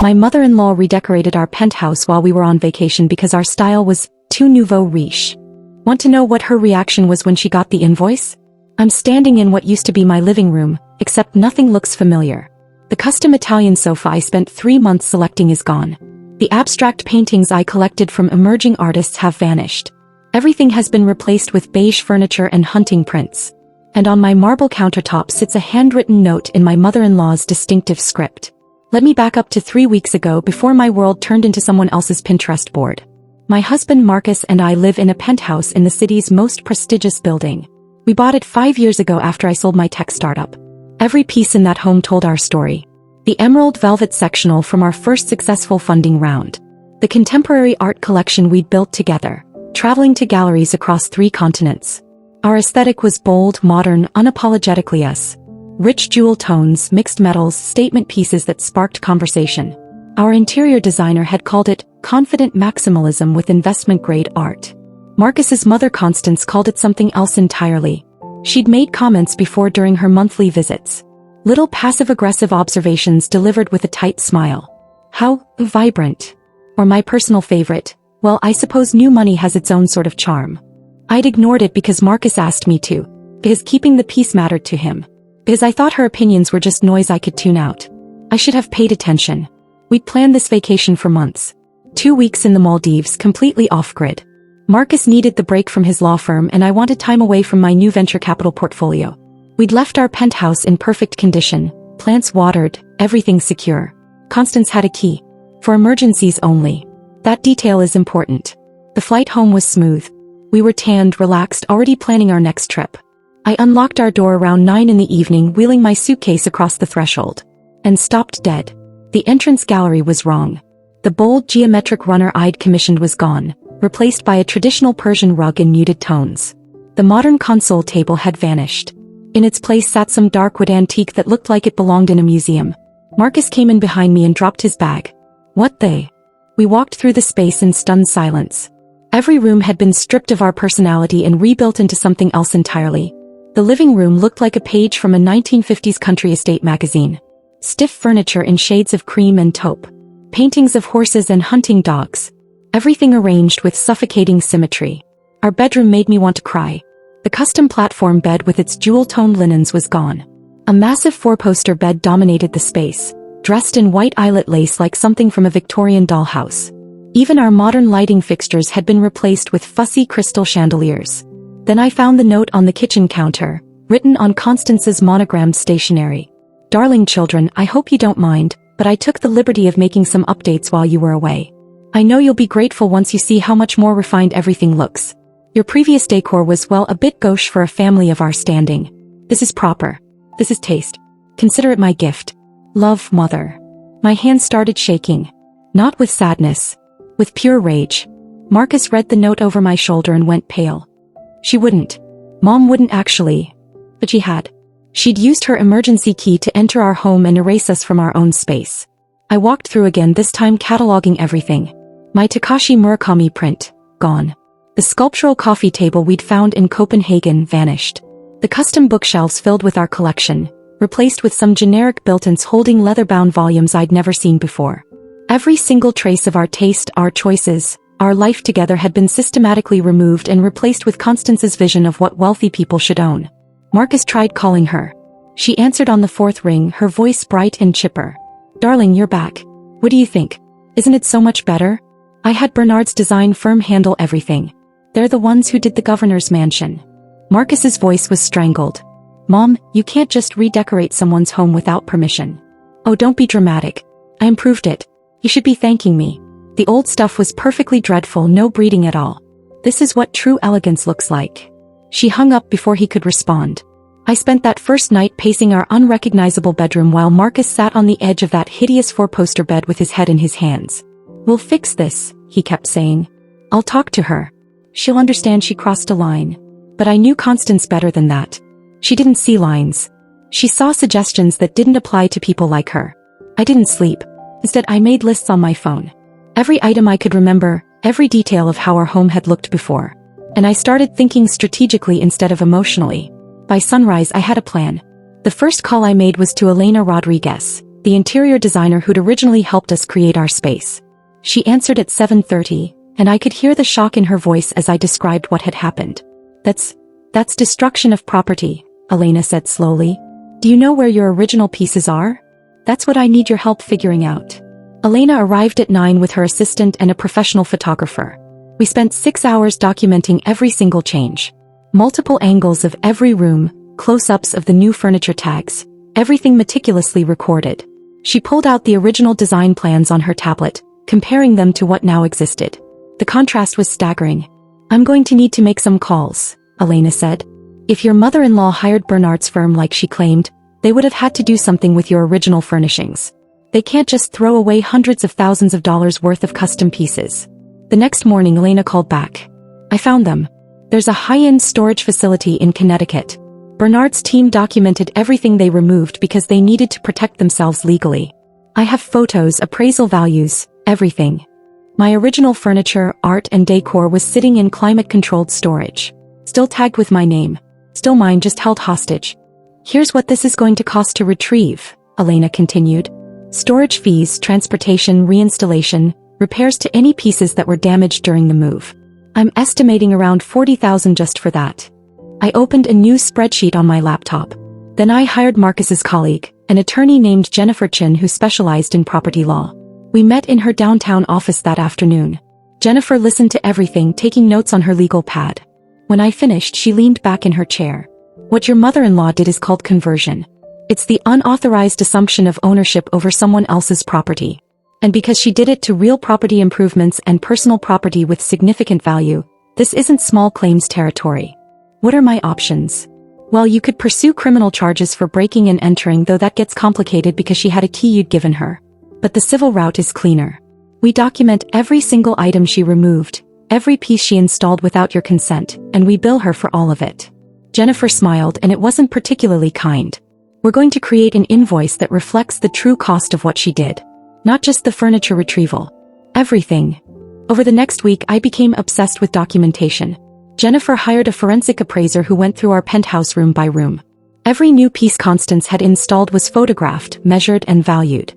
My mother-in-law redecorated our penthouse while we were on vacation because our style was too nouveau riche. Want to know what her reaction was when she got the invoice? I'm standing in what used to be my living room, except nothing looks familiar. The custom Italian sofa I spent 3 months selecting is gone. The abstract paintings I collected from emerging artists have vanished. Everything has been replaced with beige furniture and hunting prints. And on my marble countertop sits a handwritten note in my mother-in-law's distinctive script. Let me back up to 3 weeks ago before my world turned into someone else's Pinterest board. My husband Marcus and I live in a penthouse in the city's most prestigious building. We bought it 5 years ago after I sold my tech startup. Every piece in that home told our story. The emerald velvet sectional from our first successful funding round. The contemporary art collection we'd built together, traveling to galleries across 3 continents. Our aesthetic was bold, modern, unapologetically us. Rich jewel tones, mixed metals, statement pieces that sparked conversation. Our interior designer had called it confident maximalism with investment-grade art. Marcus's mother Constance called it something else entirely. She'd made comments before during her monthly visits. Little passive-aggressive observations delivered with a tight smile. How vibrant. Or my personal favorite, well, I suppose new money has its own sort of charm. I'd ignored it because Marcus asked me to, because keeping the peace mattered to him, because I thought her opinions were just noise I could tune out. I should have paid attention. We'd planned this vacation for months. 2 weeks in the Maldives, completely off-grid. Marcus needed the break from his law firm and I wanted time away from my new venture capital portfolio. We'd left our penthouse in perfect condition, plants watered, everything secure. Constance had a key. For emergencies only. That detail is important. The flight home was smooth. We were tanned, relaxed, already planning our next trip. I unlocked our door around 9 in the evening, wheeling my suitcase across the threshold. And stopped dead. The entrance gallery was wrong. The bold geometric runner I'd commissioned was gone, replaced by a traditional Persian rug in muted tones. The modern console table had vanished. In its place sat some dark wood antique that looked like it belonged in a museum. Marcus came in behind me and dropped his bag. What the? We walked through the space in stunned silence. Every room had been stripped of our personality and rebuilt into something else entirely. The living room looked like a page from a 1950s country estate magazine. Stiff furniture in shades of cream and taupe. Paintings of horses and hunting dogs. Everything arranged with suffocating symmetry. Our bedroom made me want to cry. The custom platform bed with its jewel-toned linens was gone. A massive 4-poster bed dominated the space, dressed in white eyelet lace like something from a Victorian dollhouse. Even our modern lighting fixtures had been replaced with fussy crystal chandeliers. Then I found the note on the kitchen counter, written on Constance's monogrammed stationery. Darling children, I hope you don't mind, but I took the liberty of making some updates while you were away. I know you'll be grateful once you see how much more refined everything looks. Your previous decor was, well, a bit gauche for a family of our standing. This is proper. This is taste. Consider it my gift. Love, Mother. My hands started shaking. Not with sadness. With pure rage. Marcus read the note over my shoulder and went pale. She wouldn't. Mom wouldn't actually. But she had. She'd used her emergency key to enter our home and erase us from our own space. I walked through again, this time cataloging everything. My Takashi Murakami print, gone. The sculptural coffee table we'd found in Copenhagen vanished. The custom bookshelves filled with our collection, replaced with some generic built-ins holding leather-bound volumes I'd never seen before. Every single trace of our taste, our choices, our life together had been systematically removed and replaced with Constance's vision of what wealthy people should own. Marcus tried calling her. She answered on the 4th ring, her voice bright and chipper. Darling, you're back. What do you think? Isn't it so much better? I had Bernard's design firm handle everything. They're the ones who did the governor's mansion. Marcus's voice was strangled. Mom, you can't just redecorate someone's home without permission. Oh, don't be dramatic. I improved it. You should be thanking me. The old stuff was perfectly dreadful, no breeding at all. This is what true elegance looks like. She hung up before he could respond. I spent that first night pacing our unrecognizable bedroom while Marcus sat on the edge of that hideous 4-poster bed with his head in his hands. We'll fix this, he kept saying. I'll talk to her. She'll understand she crossed a line. But I knew Constance better than that. She didn't see lines. She saw suggestions that didn't apply to people like her. I didn't sleep. Instead, I made lists on my phone. Every item I could remember, every detail of how our home had looked before. And I started thinking strategically instead of emotionally. By sunrise, I had a plan. The first call I made was to Elena Rodriguez, the interior designer who'd originally helped us create our space. She answered at 7:30, and I could hear the shock in her voice as I described what had happened. That's destruction of property, Elena said slowly. Do you know where your original pieces are? That's what I need your help figuring out. Elena arrived at 9 with her assistant and a professional photographer. We spent 6 hours documenting every single change. Multiple angles of every room, close-ups of the new furniture tags, everything meticulously recorded. She pulled out the original design plans on her tablet, comparing them to what now existed. The contrast was staggering. I'm going to need to make some calls, Elena said. If your mother-in-law hired Bernard's firm like she claimed, they would have had to do something with your original furnishings. They can't just throw away hundreds of thousands of dollars worth of custom pieces. The next morning Elena called back. I found them. There's a high-end storage facility in Connecticut. Bernard's team documented everything they removed because they needed to protect themselves legally. I have photos, appraisal values, everything. My original furniture, art and decor was sitting in climate-controlled storage. Still tagged with my name. Still mine, just held hostage. Here's what this is going to cost to retrieve, Elena continued. Storage fees, transportation, reinstallation, repairs to any pieces that were damaged during the move. I'm estimating around $40,000 just for that. I opened a new spreadsheet on my laptop. Then I hired Marcus's colleague, an attorney named Jennifer Chin who specialized in property law. We met in her downtown office that afternoon. Jennifer listened to everything, taking notes on her legal pad. When I finished, she leaned back in her chair. What your mother-in-law did is called conversion. It's the unauthorized assumption of ownership over someone else's property. And because she did it to real property improvements and personal property with significant value, this isn't small claims territory. What are my options? Well, you could pursue criminal charges for breaking and entering, though that gets complicated because she had a key you'd given her. But the civil route is cleaner. We document every single item she removed, every piece she installed without your consent, and we bill her for all of it. Jennifer smiled, and it wasn't particularly kind. We're going to create an invoice that reflects the true cost of what she did. Not just the furniture retrieval. Everything. Over the next week, I became obsessed with documentation. Jennifer hired a forensic appraiser who went through our penthouse room by room. Every new piece Constance had installed was photographed, measured, and valued.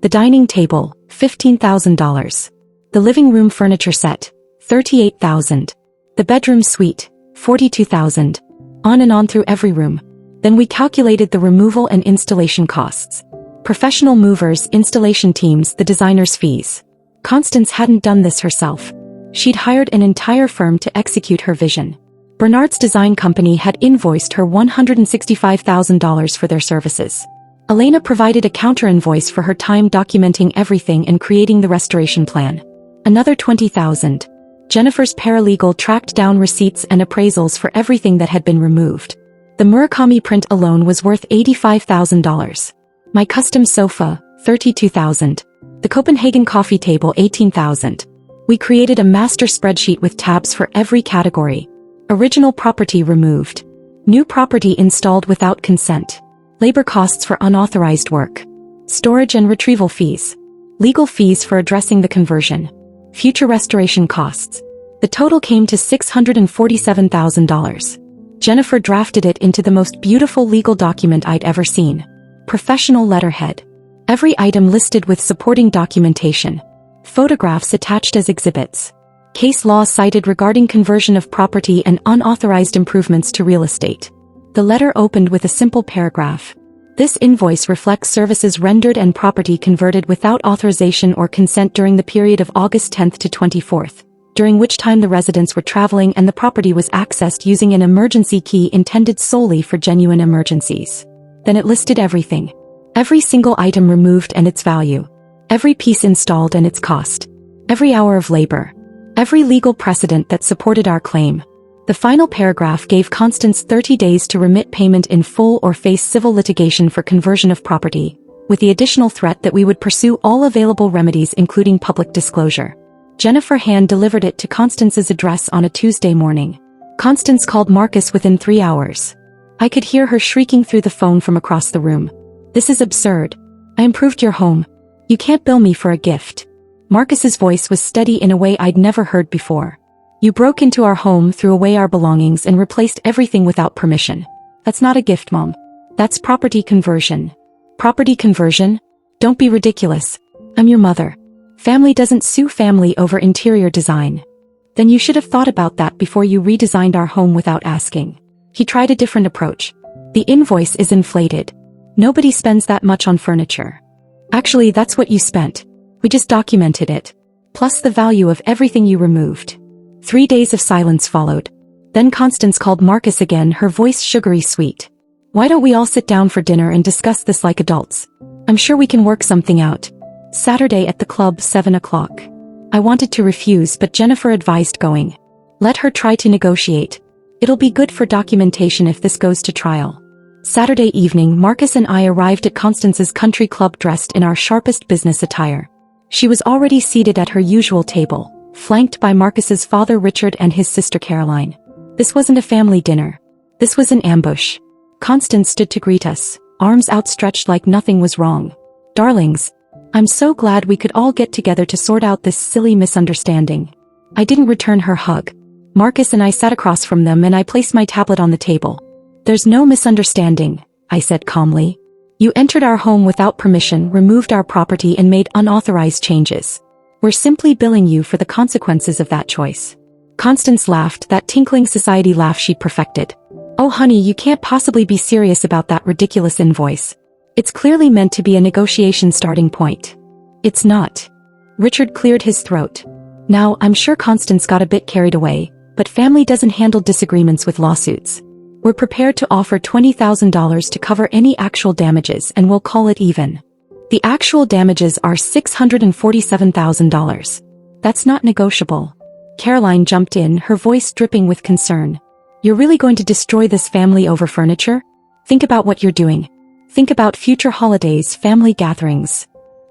The dining table, $15,000. The living room furniture set, $38,000. The bedroom suite, $42,000. On and on through every room. Then we calculated the removal and installation costs. Professional movers, installation teams, the designer's fees. Constance hadn't done this herself. She'd hired an entire firm to execute her vision. Bernard's design company had invoiced her $165,000 for their services. Elena provided a counter-invoice for her time documenting everything and creating the restoration plan. Another $20,000. Jennifer's paralegal tracked down receipts and appraisals for everything that had been removed. The Murakami print alone was worth $85,000. My custom sofa, $32,000. The Copenhagen coffee table, $18,000. We created a master spreadsheet with tabs for every category. Original property removed. New property installed without consent. Labor costs for unauthorized work. Storage and retrieval fees. Legal fees for addressing the conversion. Future restoration costs. The total came to $647,000. Jennifer drafted it into the most beautiful legal document I'd ever seen. Professional letterhead. Every item listed with supporting documentation. Photographs attached as exhibits. Case law cited regarding conversion of property and unauthorized improvements to real estate. The letter opened with a simple paragraph. This invoice reflects services rendered and property converted without authorization or consent during the period of August 10th to 24th, during which time the residents were traveling and the property was accessed using an emergency key intended solely for genuine emergencies. Then it listed everything. Every single item removed and its value. Every piece installed and its cost. Every hour of labor. Every legal precedent that supported our claim. The final paragraph gave Constance 30 days to remit payment in full or face civil litigation for conversion of property, with the additional threat that we would pursue all available remedies including public disclosure. Jennifer hand-delivered it to Constance's address on a Tuesday morning. Constance called Marcus within 3 hours. I could hear her shrieking through the phone from across the room. This is absurd. I improved your home. You can't bill me for a gift. Marcus's voice was steady in a way I'd never heard before. You broke into our home, threw away our belongings, and replaced everything without permission. That's not a gift, Mom. That's property conversion. Property conversion? Don't be ridiculous. I'm your mother. Family doesn't sue family over interior design. Then you should have thought about that before you redesigned our home without asking. He tried a different approach. The invoice is inflated. Nobody spends that much on furniture. Actually, that's what you spent. We just documented it. Plus the value of everything you removed. 3 days of silence followed. Then Constance called Marcus again, her voice sugary sweet. Why don't we all sit down for dinner and discuss this like adults? I'm sure we can work something out. Saturday at the club, 7 o'clock. I wanted to refuse, but Jennifer advised going. Let her try to negotiate. It'll be good for documentation if this goes to trial. Saturday evening, Marcus and I arrived at Constance's country club dressed in our sharpest business attire. She was already seated at her usual table, flanked by Marcus's father Richard and his sister Caroline. This wasn't a family dinner. This was an ambush. Constance stood to greet us, arms outstretched like nothing was wrong. Darlings, I'm so glad we could all get together to sort out this silly misunderstanding. I didn't return her hug. Marcus and I sat across from them and I placed my tablet on the table. There's no misunderstanding, I said calmly. You entered our home without permission, removed our property and made unauthorized changes. We're simply billing you for the consequences of that choice. Constance laughed, that tinkling society laugh she'd perfected. Oh honey, you can't possibly be serious about that ridiculous invoice. It's clearly meant to be a negotiation starting point. It's not. Richard cleared his throat. Now, I'm sure Constance got a bit carried away, but family doesn't handle disagreements with lawsuits. We're prepared to offer $20,000 to cover any actual damages and we'll call it even. The actual damages are $647,000. That's not negotiable. Caroline jumped in, her voice dripping with concern. You're really going to destroy this family over furniture? Think about what you're doing. Think about future holidays, family gatherings.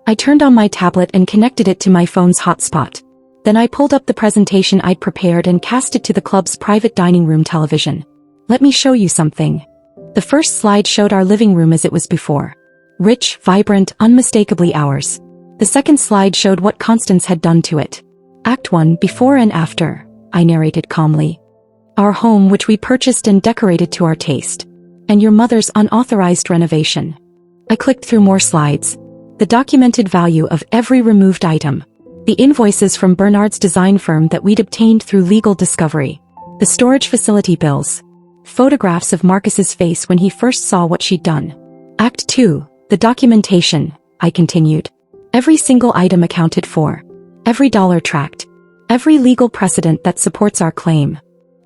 I turned on my tablet and connected it to my phone's hotspot. Then I pulled up the presentation I'd prepared and cast it to the club's private dining room television. Let me show you something. The first slide showed our living room as it was before. Rich, vibrant, unmistakably ours. The second slide showed what Constance had done to it. Act 1, before and after, I narrated calmly. Our home, which we purchased and decorated to our taste. And your mother's unauthorized renovation. I clicked through more slides. The documented value of every removed item. The invoices from Bernard's design firm that we'd obtained through legal discovery. The storage facility bills. Photographs of Marcus's face when he first saw what she'd done. Act 2, the documentation, I continued. Every single item accounted for. Every dollar tracked. Every legal precedent that supports our claim.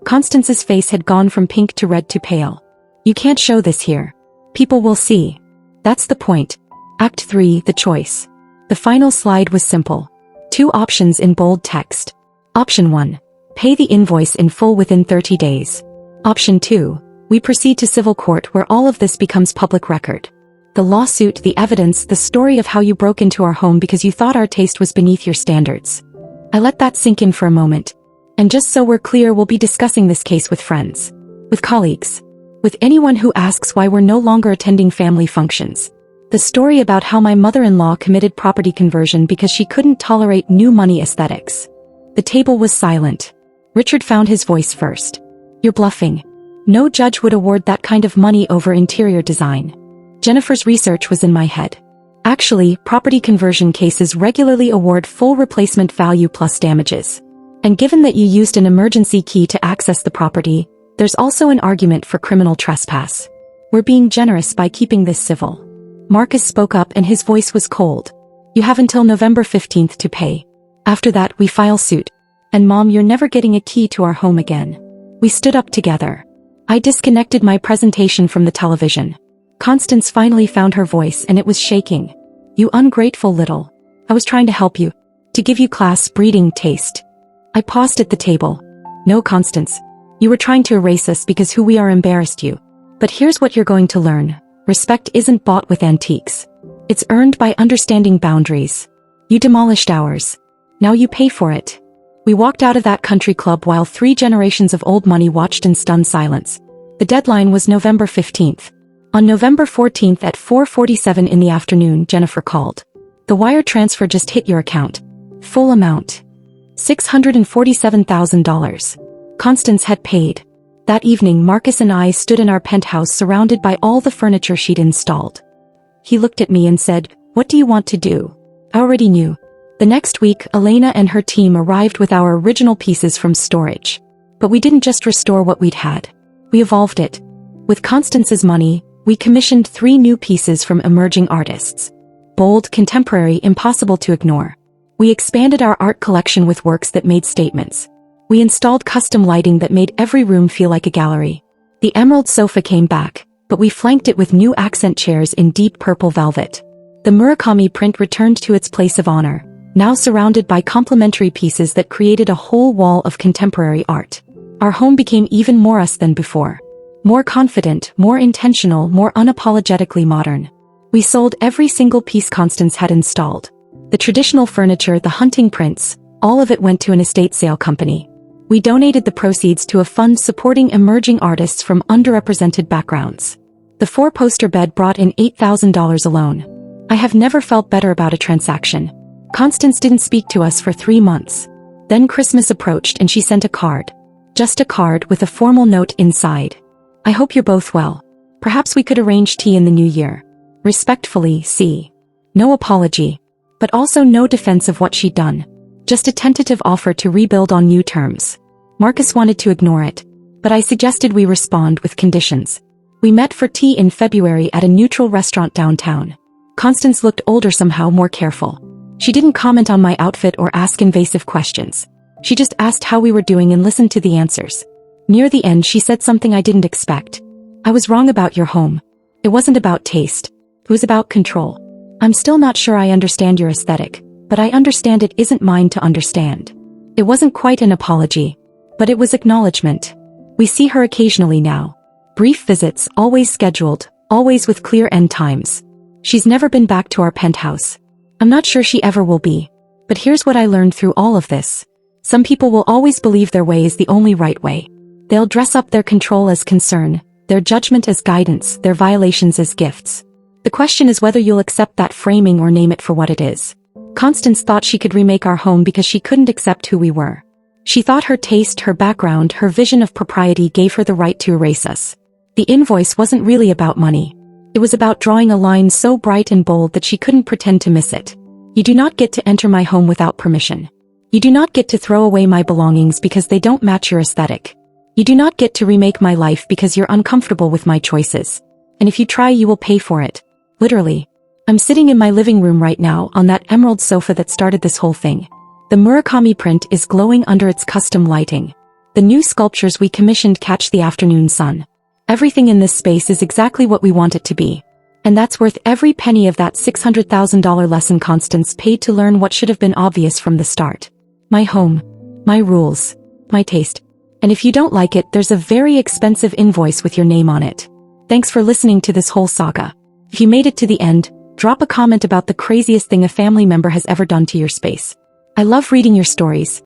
Constance's face had gone from pink to red to pale. You can't show this here. People will see. That's the point. Act 3, the choice. The final slide was simple. 2 options in bold text. Option 1. Pay the invoice in full within 30 days. Option 2. We proceed to civil court where all of this becomes public record. The lawsuit, the evidence, the story of how you broke into our home because you thought our taste was beneath your standards. I let that sink in for a moment. And just so we're clear, we'll be discussing this case with friends. With colleagues. With anyone who asks why we're no longer attending family functions. The story about how my mother-in-law committed property conversion because she couldn't tolerate new money aesthetics. The table was silent. Richard found his voice first. You're bluffing. No judge would award that kind of money over interior design. Jennifer's research was in my head. Actually, property conversion cases regularly award full replacement value plus damages. And given that you used an emergency key to access the property, there's also an argument for criminal trespass. We're being generous by keeping this civil. Marcus spoke up and his voice was cold. You have until November 15th to pay. After that, we file suit. And Mom, you're never getting a key to our home again. We stood up together. I disconnected my presentation from the television. Constance finally found her voice and it was shaking. You ungrateful little. I was trying to help you. To give you class, breeding, taste. I paused at the table. No, Constance. You were trying to erase us because who we are embarrassed you. But here's what you're going to learn. Respect isn't bought with antiques. It's earned by understanding boundaries. You demolished ours. Now you pay for it. We walked out of that country club while 3 generations of old money watched in stunned silence. The deadline was November 15th. On November 14th at 4:47 in the afternoon, Jennifer called. The wire transfer just hit your account. Full amount. $647,000. Constance had paid. That evening, Marcus and I stood in our penthouse surrounded by all the furniture she'd installed. He looked at me and said, What do you want to do? I already knew. The next week, Elena and her team arrived with our original pieces from storage. But we didn't just restore what we'd had. We evolved it. With Constance's money, we commissioned 3 new pieces from emerging artists. Bold, contemporary, impossible to ignore. We expanded our art collection with works that made statements. We installed custom lighting that made every room feel like a gallery. The emerald sofa came back, but we flanked it with new accent chairs in deep purple velvet. The Murakami print returned to its place of honor, now surrounded by complementary pieces that created a whole wall of contemporary art. Our home became even more us than before. More confident, more intentional, more unapologetically modern. We sold every single piece Constance had installed. The traditional furniture, the hunting prints, all of it went to an estate sale company. We donated the proceeds to a fund supporting emerging artists from underrepresented backgrounds. The 4-poster bed brought in $8,000 alone. I have never felt better about a transaction. Constance didn't speak to us for 3 months. Then Christmas approached and she sent a card. Just a card with a formal note inside. I hope you're both well. Perhaps we could arrange tea in the new year. Respectfully, C. No apology. But also no defense of what she'd done. Just a tentative offer to rebuild on new terms. Marcus wanted to ignore it, but I suggested we respond with conditions. We met for tea in February at a neutral restaurant downtown. Constance looked older, somehow more careful. She didn't comment on my outfit or ask invasive questions. She just asked how we were doing and listened to the answers. Near the end, she said something I didn't expect. I was wrong about your home. It wasn't about taste. It was about control. I'm still not sure I understand your aesthetic, but I understand it isn't mine to understand. It wasn't quite an apology, but it was acknowledgement. We see her occasionally now. Brief visits, always scheduled, always with clear end times. She's never been back to our penthouse. I'm not sure she ever will be. But here's what I learned through all of this. Some people will always believe their way is the only right way. They'll dress up their control as concern, their judgment as guidance, their violations as gifts. The question is whether you'll accept that framing or name it for what it is. Constance thought she could remake our home because she couldn't accept who we were. She thought her taste, her background, her vision of propriety gave her the right to erase us. The invoice wasn't really about money. It was about drawing a line so bright and bold that she couldn't pretend to miss it. You do not get to enter my home without permission. You do not get to throw away my belongings because they don't match your aesthetic. You do not get to remake my life because you're uncomfortable with my choices. And if you try, you will pay for it. Literally. I'm sitting in my living room right now on that emerald sofa that started this whole thing. The Murakami print is glowing under its custom lighting. The new sculptures we commissioned catch the afternoon sun. Everything in this space is exactly what we want it to be. And that's worth every penny of that $600,000 lesson Constance paid to learn what should have been obvious from the start. My home. My rules. My taste. And if you don't like it, there's a very expensive invoice with your name on it. Thanks for listening to this whole saga. If you made it to the end, drop a comment about the craziest thing a family member has ever done to your space. I love reading your stories.